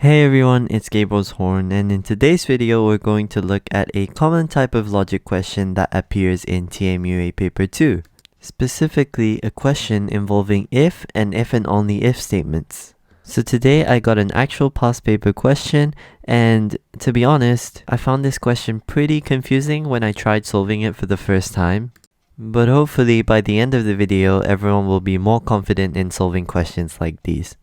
Hey everyone, it's Gabriel's Horn, and in today's video we're going to look at a common type of logic question that appears in TMUA Paper 2. Specifically, a question involving if and only if statements. So today I got an actual past paper question, and to be honest, I found this question pretty confusing when I tried solving it for the first time. But hopefully by the end of the video, everyone will be more confident in solving questions like these.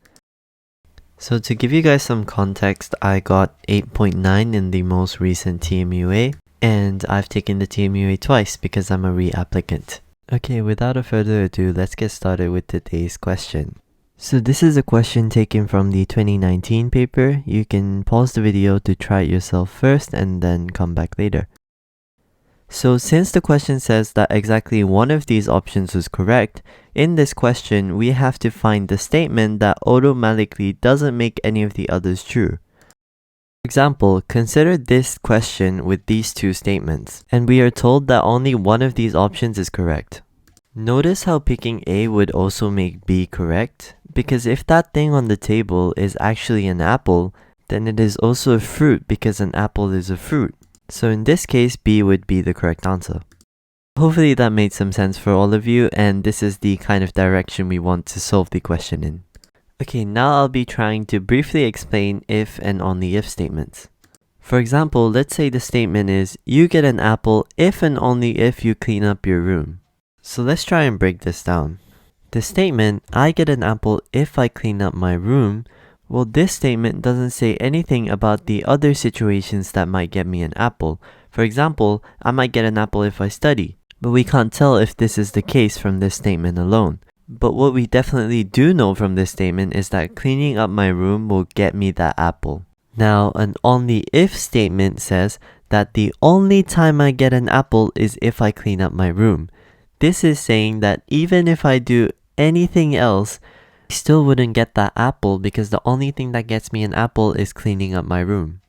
So to give you guys some context, I got 8.9 in the most recent TMUA, and I've taken the TMUA twice because I'm a reapplicant. Okay, without a further ado, let's get started with today's question. So this is a question taken from the 2019 paper. You can pause the video to try it yourself first and then come back later. So since the question says that exactly one of these options was correct, in this question we have to find the statement that automatically doesn't make any of the others true. For example, consider this question with these two statements, and we are told that only one of these options is correct. Notice how picking A would also make B correct, because if that thing on the table is actually an apple, then it is also a fruit because an apple is a fruit. So in this case, B would be the correct answer. Hopefully that made some sense for all of you, and this is the kind of direction we want to solve the question in. Okay, now I'll be trying to briefly explain if and only if statements. For example, let's say the statement is, you get an apple if and only if you clean up your room. So let's try and break this down. The statement, I get an apple if I clean up my room, well, this statement doesn't say anything about the other situations that might get me an apple. For example, I might get an apple if I study, but we can't tell if this is the case from this statement alone. But what we definitely do know from this statement is that cleaning up my room will get me that apple. Now, an only if statement says that the only time I get an apple is if I clean up my room. This is saying that even if I do anything else, I still wouldn't get that apple because the only thing that gets me an apple is cleaning up my room.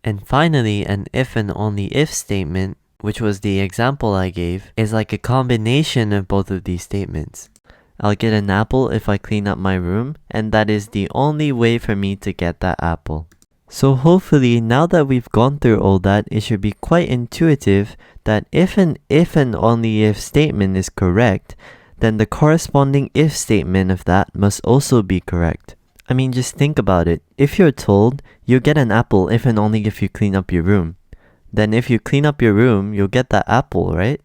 And finally, an if and only if statement, which was the example I gave, is like a combination of both of these statements. I'll get an apple if I clean up my room, and that is the only way for me to get that apple. So hopefully, now that we've gone through all that, it should be quite intuitive that if and only if statement is correct, then the corresponding if statement of that must also be correct. I mean, just think about it. If you're told you'll get an apple if and only if you clean up your room, then if you clean up your room, you'll get that apple, right?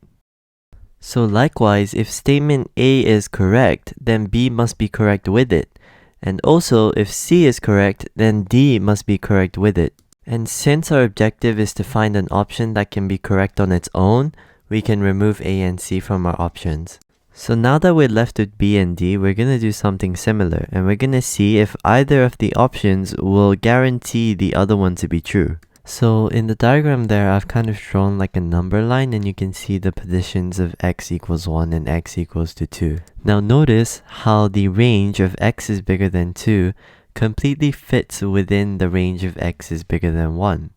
So likewise, if statement A is correct, then B must be correct with it. And also, if C is correct, then D must be correct with it. And since our objective is to find an option that can be correct on its own, we can remove A and C from our options. So now that we're left with B and D, we're going to do something similar, and we're going to see if either of the options will guarantee the other one to be true. So in the diagram there, I've kind of drawn like a number line, and you can see the positions of x equals 1 and x equals to 2. Now notice how the range of x is bigger than 2 completely fits within the range of x is bigger than 1.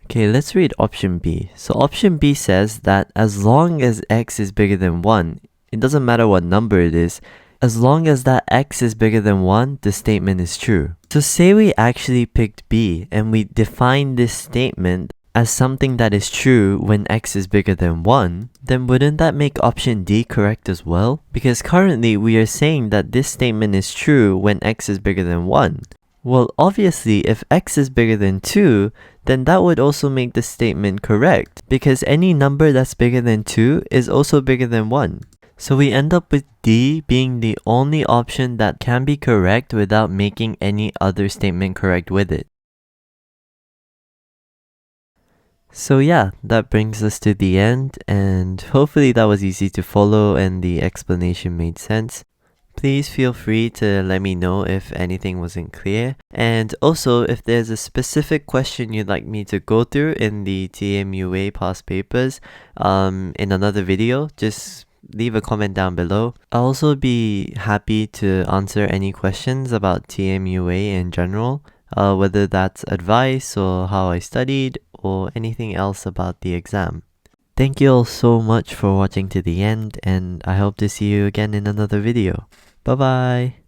Okay, let's read option B. So option B says that as long as x is bigger than 1, it doesn't matter what number it is, as long as that x is bigger than 1, the statement is true. So say we actually picked B and we define this statement as something that is true when x is bigger than 1, then wouldn't that make option D correct as well? Because currently we are saying that this statement is true when x is bigger than 1. Well, obviously, if x is bigger than 2, then that would also make the statement correct, because any number that's bigger than 2 is also bigger than 1. So we end up with D being the only option that can be correct without making any other statement correct with it. So yeah, that brings us to the end, and hopefully that was easy to follow and the explanation made sense. Please feel free to let me know if anything wasn't clear, and also if there's a specific question you'd like me to go through in the TMUA past papers in another video, just leave a comment down below. I'll also be happy to answer any questions about TMUA in general, whether that's advice or how I studied or anything else about the exam. Thank you all so much for watching to the end, and I hope to see you again in another video. Bye bye!